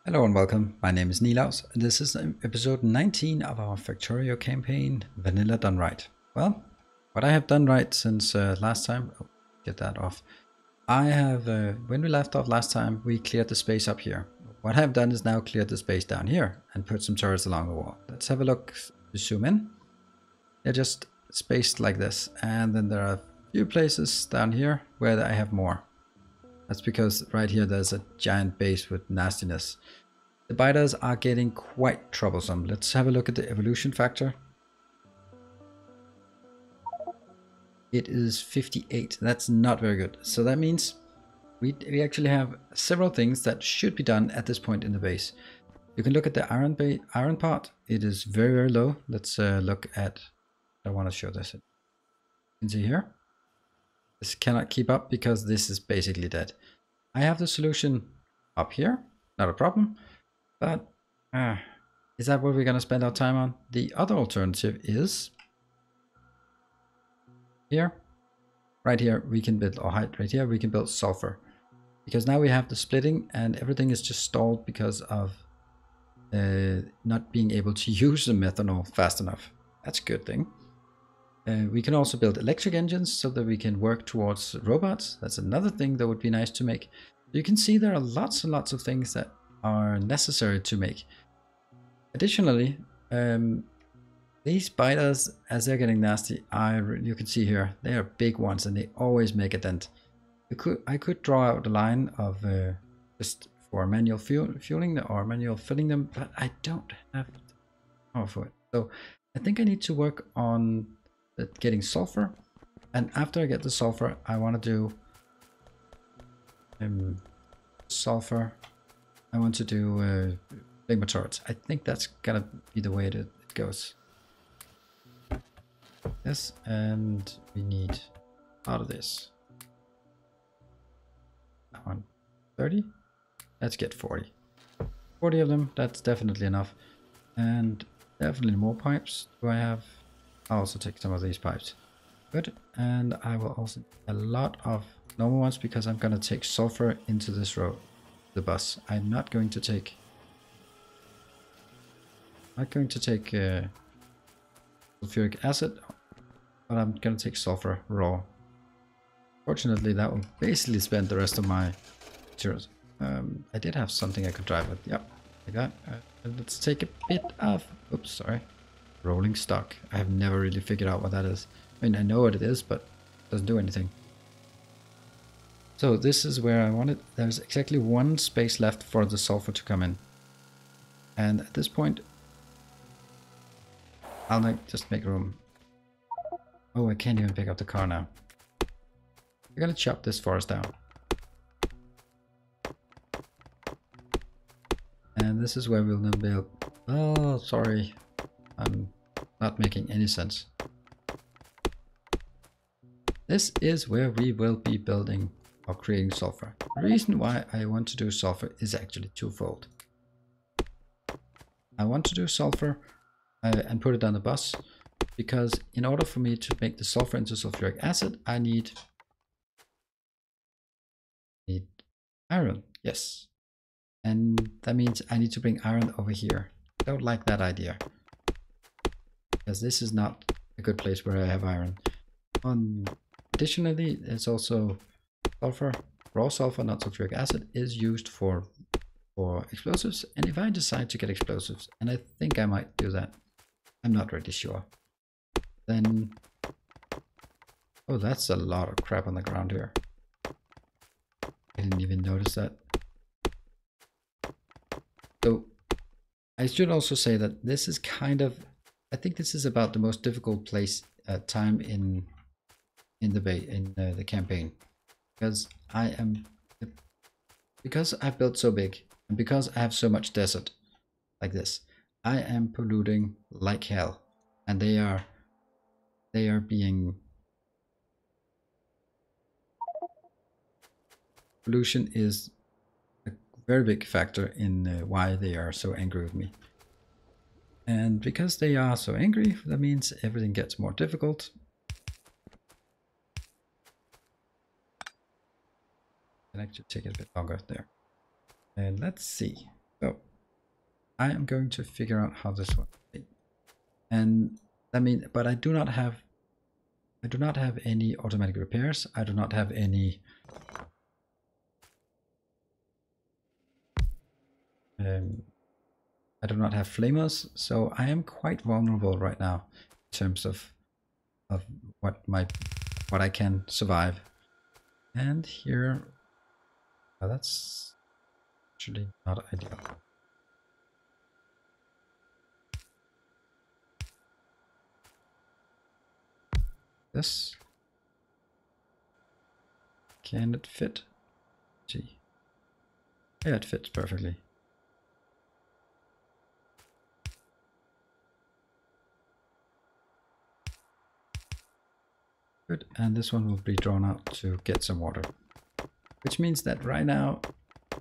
Hello and welcome, my name is Nilaus, and this is episode 19 of our Factorio campaign, Vanilla Done Right. Well, what I have done right since last time, get that off. I have, when we left off last time, we cleared the space up here. What I have done is now cleared the space down here and put some turrets along the wall. Let's have a look, zoom in. They're just spaced like this, and then there are a few places down here where I have more. That's because right here there's a giant base with nastiness. The biters are getting quite troublesome. Let's have a look at the evolution factor. It is 58. That's not very good. So that means we actually have several things that should be done at this point in the base. You can look at the iron part. It is very, very low. Let's look at... I want to show this. You can see here. This cannot keep up because this is basically dead. I have the solution up here. Not a problem. But is that what we're going to spend our time on? The other alternative is here. Right here we can build, or right here we can build sulfur. Because now we have the splitting and everything is just stalled because of not being able to use the methanol fast enough. That's a good thing. We can also build electric engines so that we can work towards robots. That's another thing that would be nice to make. You can see there are lots and lots of things that are necessary to make. Additionally, these biters, as they're getting nasty, you can see here, they are big ones and they always make a dent. I could draw out a line of just for manual fueling or manual filling them, but I don't have the power for it. So I think I need to work on getting sulfur, and after I get the sulfur, I want to do sulfur. I want to do flame turrets. I think that's gonna be the way it goes. Yes, and we need out of this. I want 30. Let's get 40. 40 of them. That's definitely enough, and definitely more pipes. Do I have? I'll also take some of these pipes. Good, and I will also a lot of normal ones because I'm gonna take sulfur into this row. The bus. I'm not going to take sulfuric acid, but I'm going to take sulfur raw. Fortunately, that will basically spend the rest of my materials. I did have something I could drive with. Yep, like that. Let's take a bit of... Oops, sorry. Rolling stock. I have never really figured out what that is. I mean, I know what it is, but it doesn't do anything. So this is where I want it. There's exactly one space left for the sulfur to come in. And at this point, I'll just make room. Oh, I can't even pick up the car now. We're gonna chop this forest down. And this is where we'll then build... Oh, sorry. I'm not making any sense. This is where we will be building or creating sulfur. The reason why I want to do sulfur is actually twofold. I want to do sulfur and put it on the bus because in order for me to make the sulfur into sulfuric acid, I need iron. Yes. And that means I need to bring iron over here. I don't like that idea because this is not a good place where I have iron. Additionally, there's also sulfur. Raw sulfur, not sulfuric acid, is used for explosives. And if I decide to get explosives, and I think I might do that, I'm not really sure, then... Oh, that's a lot of crap on the ground here. I didn't even notice that. So I should also say that this is kind of... I think this is about the most difficult place time in the campaign. Because because I've built so big and because I have so much desert like this, I am polluting like hell, and they are being... Pollution is a very big factor in why they are so angry with me. And because they are so angry, that means everything gets more difficult. Can actually take it a bit longer there. And let's see. So I am going to figure out how this one. And I mean, but I do not have any automatic repairs. I do not have any I do not have flamers, so I am quite vulnerable right now in terms of what I can survive. And here, that's actually not ideal. This, can it fit? Gee, yeah, it fits perfectly. Good, and this one will be drawn out to get some water. Which means that right now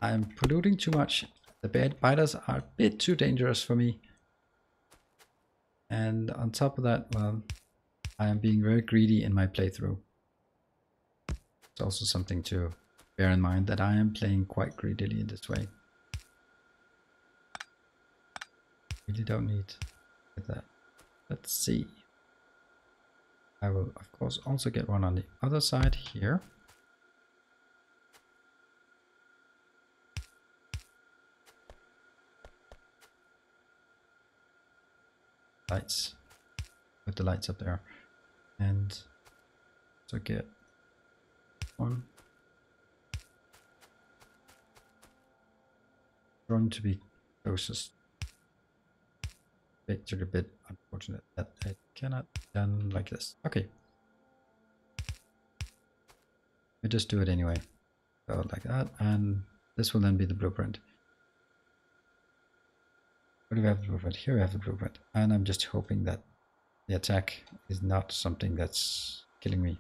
I'm polluting too much. The bad biters are a bit too dangerous for me. And on top of that, well, I am being very greedy in my playthrough. It's also something to bear in mind that I am playing quite greedily in this way. Really don't need that. Let's see. I will of course also get one on the other side here. Lights. Put the lights up there. And so get one. Going to be closest. Actually a bit unfortunate that it cannot be done like this. Okay. We just do it anyway. So like that, and this will then be the blueprint. Where do we have the blueprint? Here we have the blueprint. And I'm just hoping that the attack is not something that's killing me.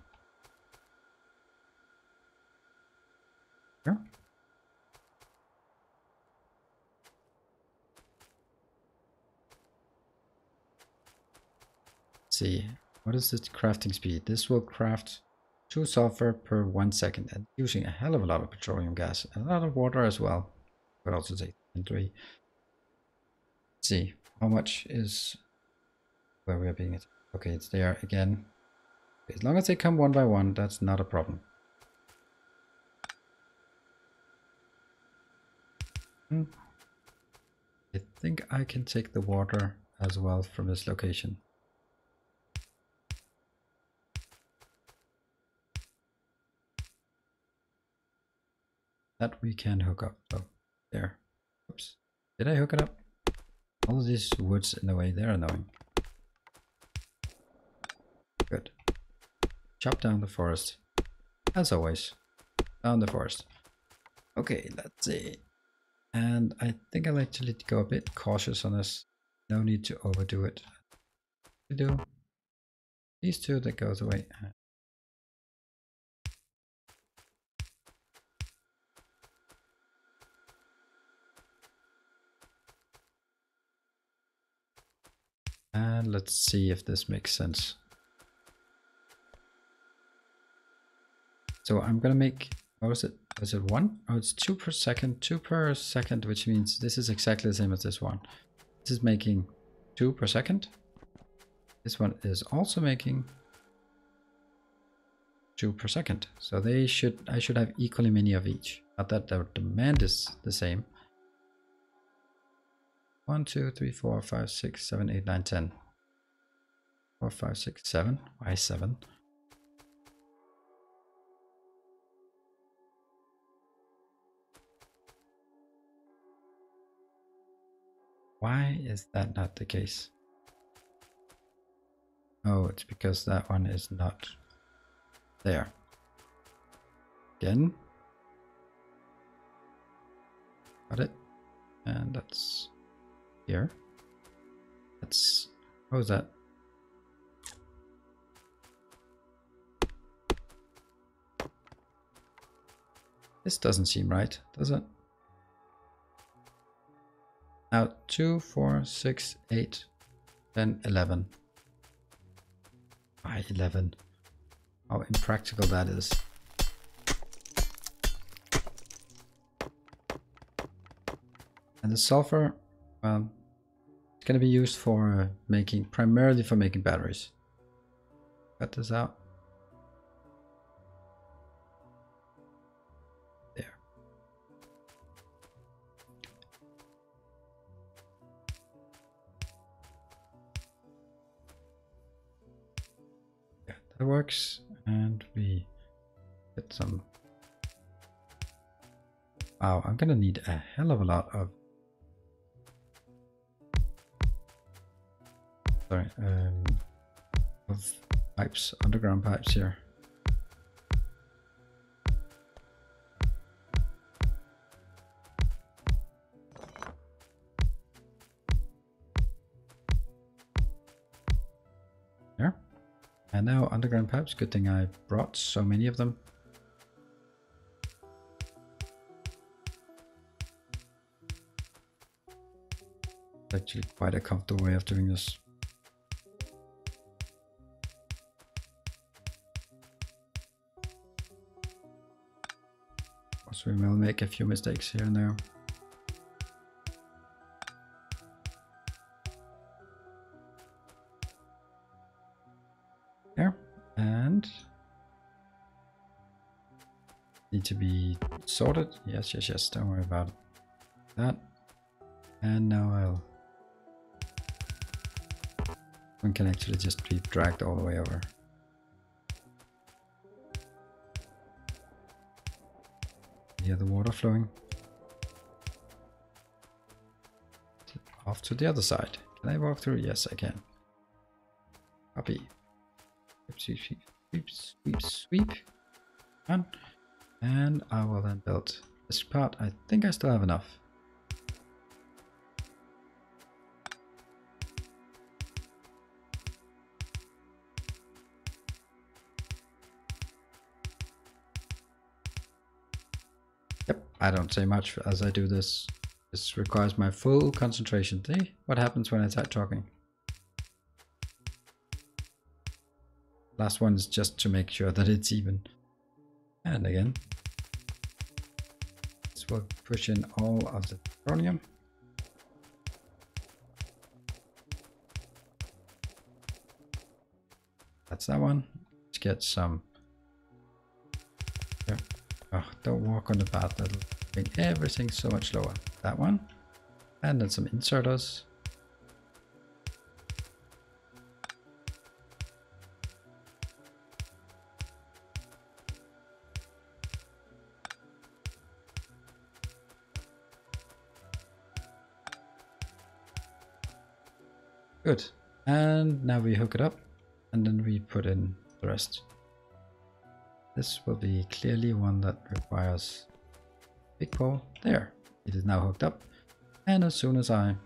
Here. See, what is this crafting speed? This will craft 2 sulfur per 1 second and using a hell of a lot of petroleum gas and a lot of water as well. Could also take 3. Let's see, how much is where we are being attacked. Okay, it's there again. As long as they come one by one, that's not a problem. I think I can take the water as well from this location. That we can hook up. So there. Oops. Did I hook it up? All of these woods in the way, they're annoying. Good. Chop down the forest. As always. Down the forest. Okay, let's see. And I think I'll actually go a bit cautious on this. No need to overdo it. We do. These two, that goes away. And let's see if this makes sense. So I'm gonna make, what was it? Was it 1? Oh, it's 2 per second. 2 per second, which means this is exactly the same as this one. This is making 2 per second. This one is also making 2 per second. So I should have equally many of each. Not that the demand is the same. 1, 2, 3, 4, 5, 6, 7, 8, 9, 10. 4, 5, 6, 7. Why 7? Why is that not the case? Oh, it's because that one is not there. Again. Got it. And that's here. That's, what was that? This doesn't seem right, does it? Now 2, 4, 6, 8, 10, 11. Why 11? How impractical that is. And the sulfur, well, it's going to be used for primarily for making batteries. Cut this out. There. Yeah, that works. And we get some. Wow, I'm gonna need a hell of a lot of. Sorry, of pipes, underground pipes here. There. And now underground pipes. Good thing I brought so many of them. It's actually quite a comfortable way of doing this. So we will make a few mistakes here and there. There. And need to be sorted. Yes, yes, yes. Don't worry about that. And now one can actually just be dragged all the way over. Hear the water flowing. Off to the other side. Can I walk through? Yes, I can. Copy. Sweep, sweep, sweep, sweep, sweep. Done. And I will then build this part. I think I still have enough. Yep, I don't say much as I do this. This requires my full concentration. See what happens when I start talking. Last one is just to make sure that it's even. And again, this will push in all of the chromium. That's that one. Let's get some. There. Oh, don't walk on the path. That'll bring everything so much lower. That one. And then some inserters. Good. And now we hook it up and then we put in the rest. This will be clearly one that requires big pole. There. It is now hooked up. And as soon as I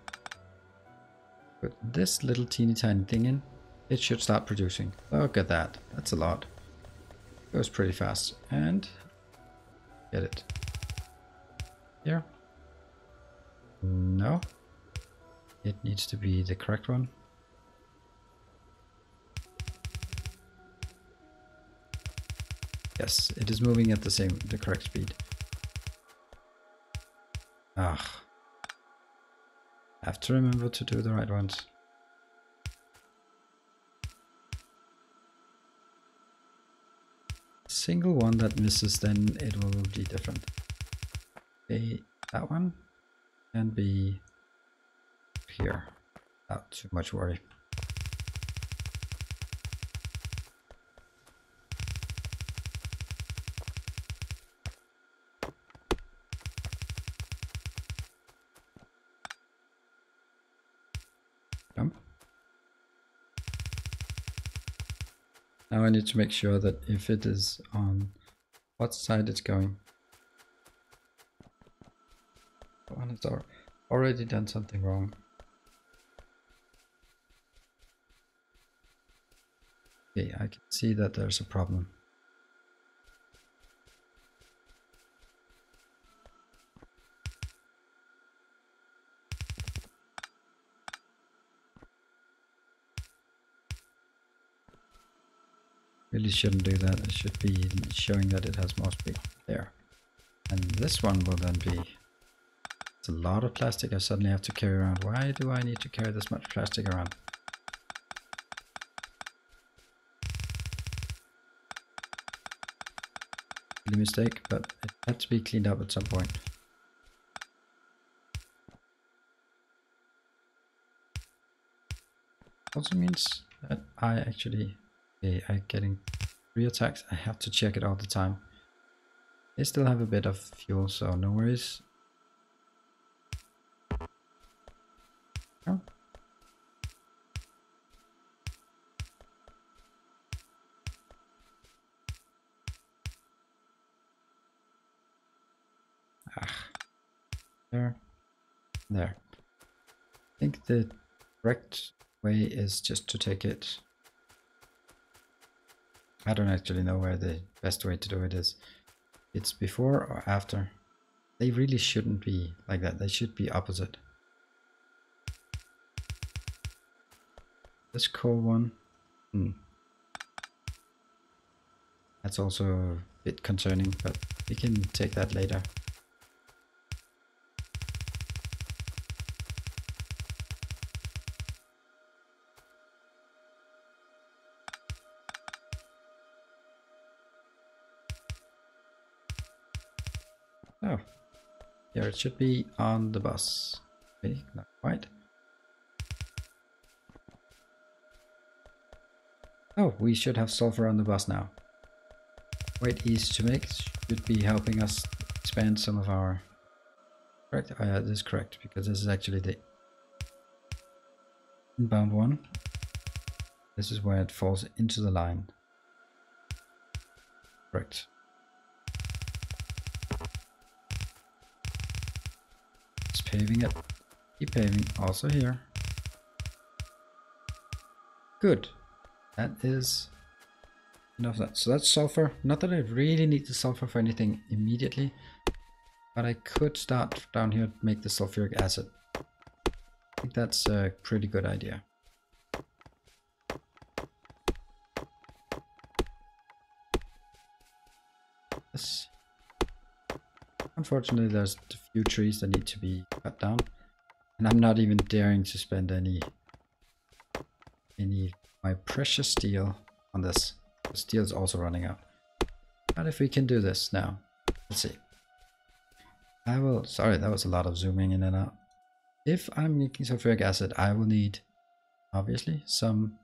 put this little teeny tiny thing in, it should start producing. Look at that. That's a lot. Goes pretty fast. And get it. Here. No. It needs to be the correct one. Yes, it is moving at the correct speed. Ah. I have to remember to do the right ones. Single one that misses, then it will be different. Okay, that one can be here. Not too much worry. Jump. Now I need to make sure that if it is on what side it's going. That one has already done something wrong. Okay, I can see that there's a problem. Really shouldn't do that. It should be showing that it has more speed there. And this one will then be It's a lot of plastic I suddenly have to carry around. Why do I need to carry this much plastic around? A mistake, but it had to be cleaned up at some point. Also means that I actually, I'm getting 3 attacks. I have to check it all the time. They still have a bit of fuel, so no worries. Oh. There. I think the correct way is just to take it. I don't actually know where the best way to do it is. It's before or after. They really shouldn't be like that. They should be opposite. This coal one. That's also a bit concerning, but we can take that later. Oh, here it should be on the bus. Okay, not quite. Oh, we should have sulfur on the bus now. Quite easy to make. Should be helping us expand some of our... Correct? Oh yeah, this is correct, because this is actually the inbound one. This is where it falls into the line. Correct. Just paving it. Keep paving. Also here. Good. That is enough of that. So that's sulfur. Not that I really need the sulfur for anything immediately, but I could start down here to make the sulfuric acid. I think that's a pretty good idea. Yes. Unfortunately, there's a few trees that need to be cut down, and I'm not even daring to spend any my precious steel on this. The steel is also running out. But if we can do this now, let's see. I will, sorry, that was a lot of zooming in and out. If I'm making sulfuric acid, I will need, obviously, some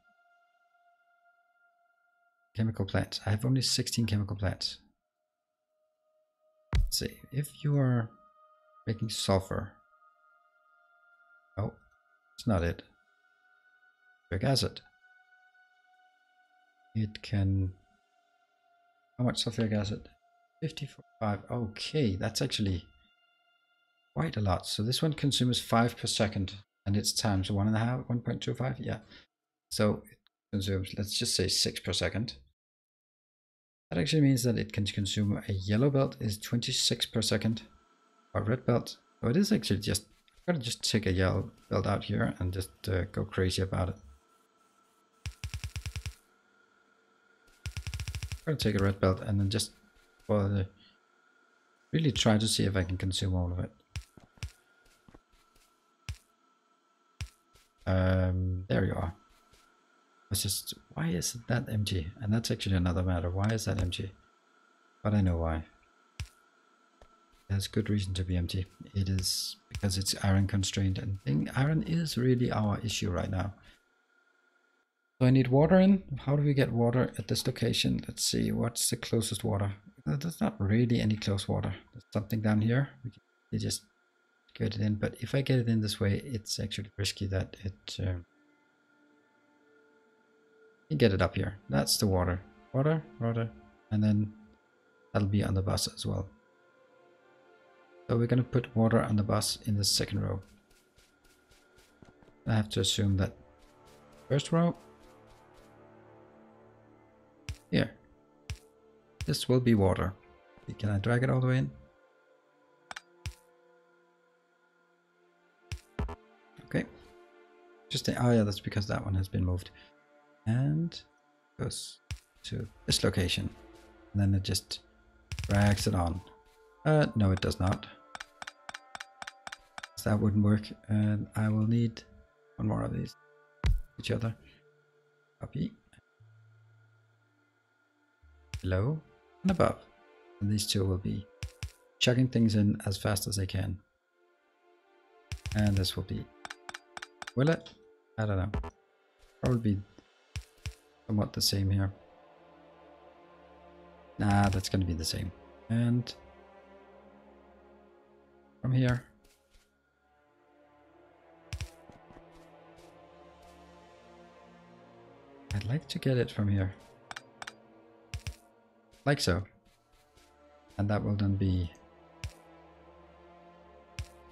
chemical plants. I have only 16 chemical plants. Let's see, if you are making sulfur. Oh, it's not it. Sulfuric acid. It can... How much sulfuric acid? 55. Okay, that's actually quite a lot. So this one consumes 5 per second, and it's times 1.5, 1.25. Yeah. So it consumes, let's just say 6 per second. That actually means that it can consume a yellow belt is 26 per second, or red belt. So it is actually just, I'm gonna just take a yellow belt out here and just go crazy about it. I'm gonna take a red belt and then just really try to see if I can consume all of it. There you are. It's just, why is that empty? And that's actually another matter. Why is that empty? But I know why. There's good reason to be empty. It is because it's iron constrained, and iron is really our issue right now. So I need water in. How do we get water at this location? Let's see, what's the closest water? There's not really any close water. There's something down here. We can just get it in, but if I get it in this way, it's actually risky that it... you get it up here. That's the water. Water, and then that'll be on the bus as well. So we're going to put water on the bus in the second row. I have to assume that first row... Here. This will be water. Can I drag it all the way in? Okay. Just oh yeah, that's because that one has been moved. And goes to this location. And then it just drags it on. No, it does not. that wouldn't work, and I will need one more of these. Each other. Copy. Below and above. And these two will be chugging things in as fast as they can. And this will be... Will it? I don't know. Probably be somewhat the same here. Nah, that's going to be the same. And from here. I'd like to get it from here. Like so. And that will then be...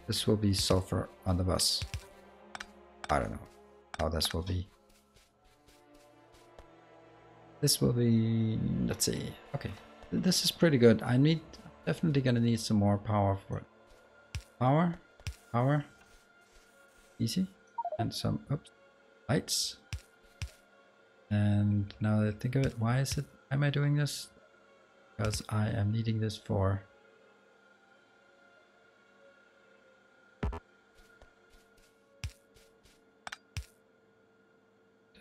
This will be sulfur on the bus. I don't know how this will be. This will be... Let's see. Okay. This is pretty good. Definitely gonna need some more power for it. Power. Power. Easy. And some... Oops. Lights. And now that I think of it, why am I doing this? Because I am needing this for... I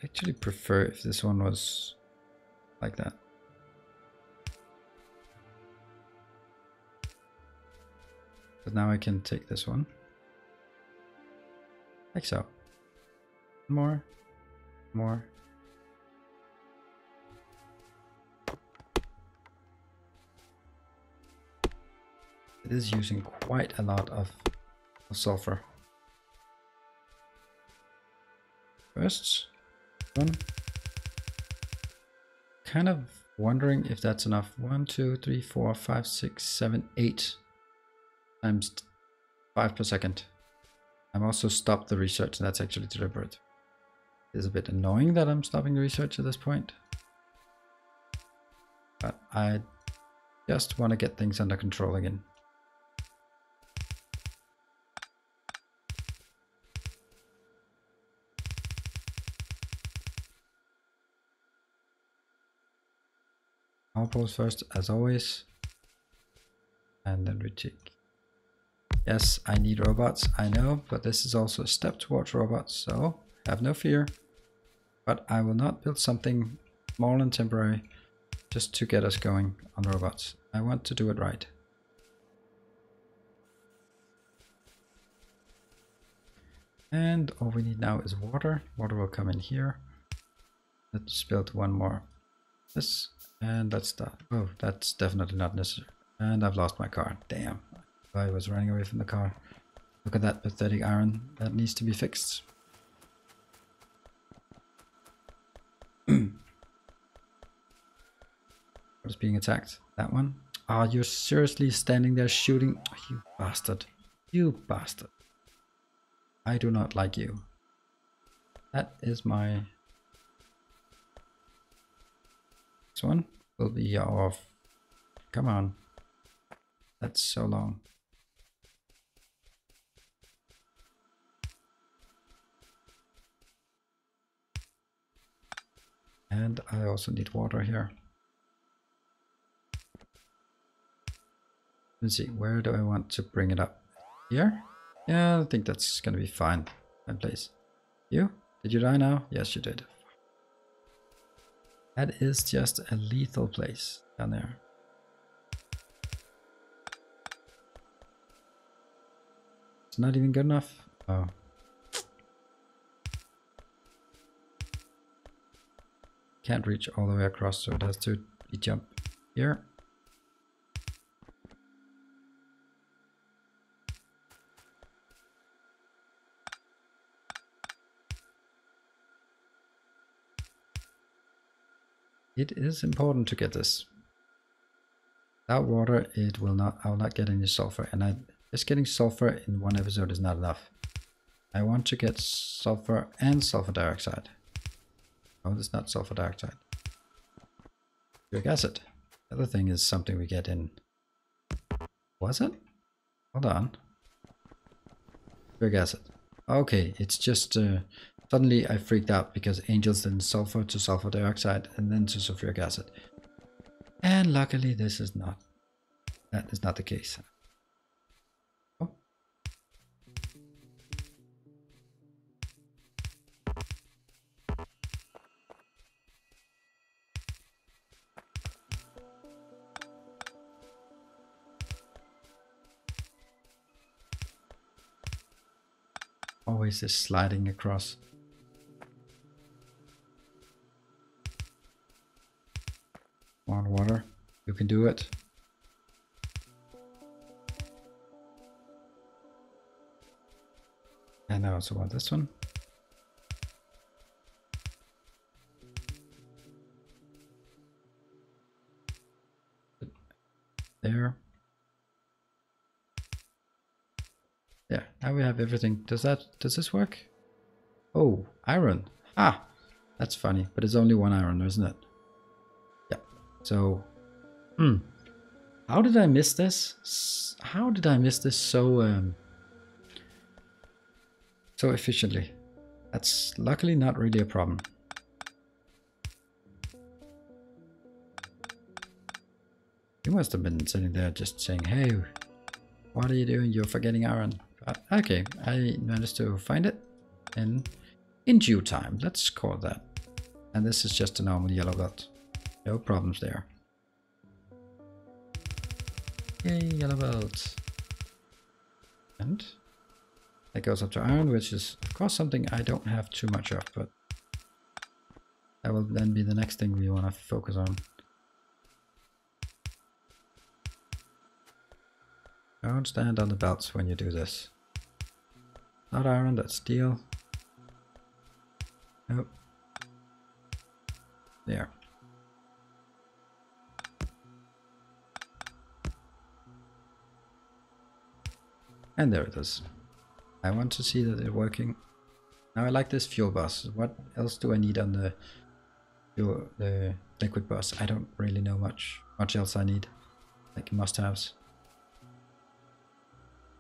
actually prefer if this one was like that. But now I can take this one. Like so. More. More. It is using quite a lot of sulfur. First one. Kind of wondering if that's enough. 1, 2, 3, 4, 5, 6, 7, 8 times 5 per second. I've also stopped the research. That's actually deliberate. It's a bit annoying that I'm stopping the research at this point. But I just want to get things under control again. Power poles first, as always. And then we take... Yes, I need robots, I know, but this is also a step towards robots, so have no fear. But I will not build something small and temporary just to get us going on robots. I want to do it right. And all we need now is water. Water will come in here. Let's build one more. This. And that's that. Oh, that's definitely not necessary. And I've lost my car. Damn. I was running away from the car. Look at that pathetic iron. That needs to be fixed. What is being attacked? That one? Ah, you're seriously standing there shooting? Oh, you bastard. You bastard. I do not like you. That is my... This one will be off. Come on. That's so long. And I also need water here. Let's see, where do I want to bring it up? Here? Yeah, I think that's gonna be fine. Fine place. You? Did you die now? Yes, you did. That is just a lethal place down there. It's not even good enough. Oh. Can't reach all the way across, so it has to be jump here. It is important to get this. Without water, it will not. I will not get any sulfur, and just getting sulfur in one episode is not enough. I want to get sulfur and sulfur dioxide. Oh, this is not sulfur dioxide. Sulfuric acid. The other thing is something we get in. Was it? Hold on. Sulfuric acid. Okay, it's just suddenly I freaked out because angels then sulfur to sulfur dioxide and then to sulfuric acid. And luckily this is not. That is not the case. Oh. always is sliding across. Come on, water. You can do it. And I also want this one. There. Yeah, now we have everything. Does this work? Oh, iron. Ah, that's funny, but it's only one iron, isn't it? Yeah. So, how did I miss this? How did I miss this so so efficiently? That's luckily not really a problem. You must have been sitting there just saying, "Hey, what are you doing? You're forgetting iron." Okay, I managed to find it in due time. Let's call that. And this is just a normal yellow belt. No problems there. Yay, yellow belt. And that goes up to iron, which is of course something I don't have too much of, but that will then be the next thing we want to focus on. Don't stand on the belts when you do this. Not iron, that's steel. Nope. There. And there it is. I want to see that it's working. Now I like this fuel bus. What else do I need on the liquid bus? I don't really know much else I need. Like must-haves.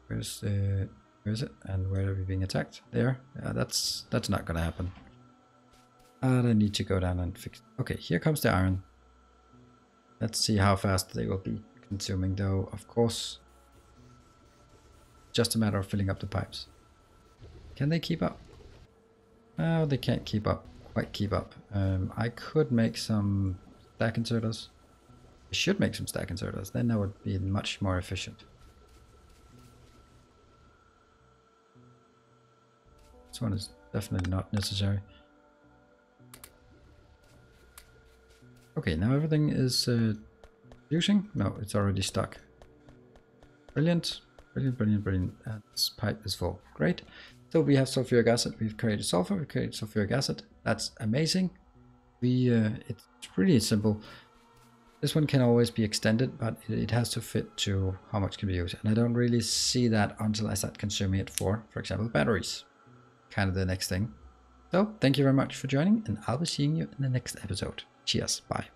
Where is it? And where are we being attacked? There. Yeah, that's not gonna happen. And I need to go down and fix. Okay, here comes the iron. Let's see how fast they will be consuming, though. Of course, just a matter of filling up the pipes. Can they keep up? No, they can't keep up. Quite keep up. I could make some stack inserters. I should make some stack inserters. Then that would be much more efficient. This one is definitely not necessary. Okay, now everything is using. No, it's already stuck. Brilliant, brilliant, brilliant, brilliant. And this pipe is full. Great. So we have sulfuric acid. We've created sulfur. We created sulfuric acid. That's amazing. It's pretty simple. This one can always be extended, but it has to fit to how much can be used. And I don't really see that until I start consuming it for example, batteries. Kind of the next thing. So thank you very much for joining, and I'll be seeing you in the next episode. Cheers. Bye.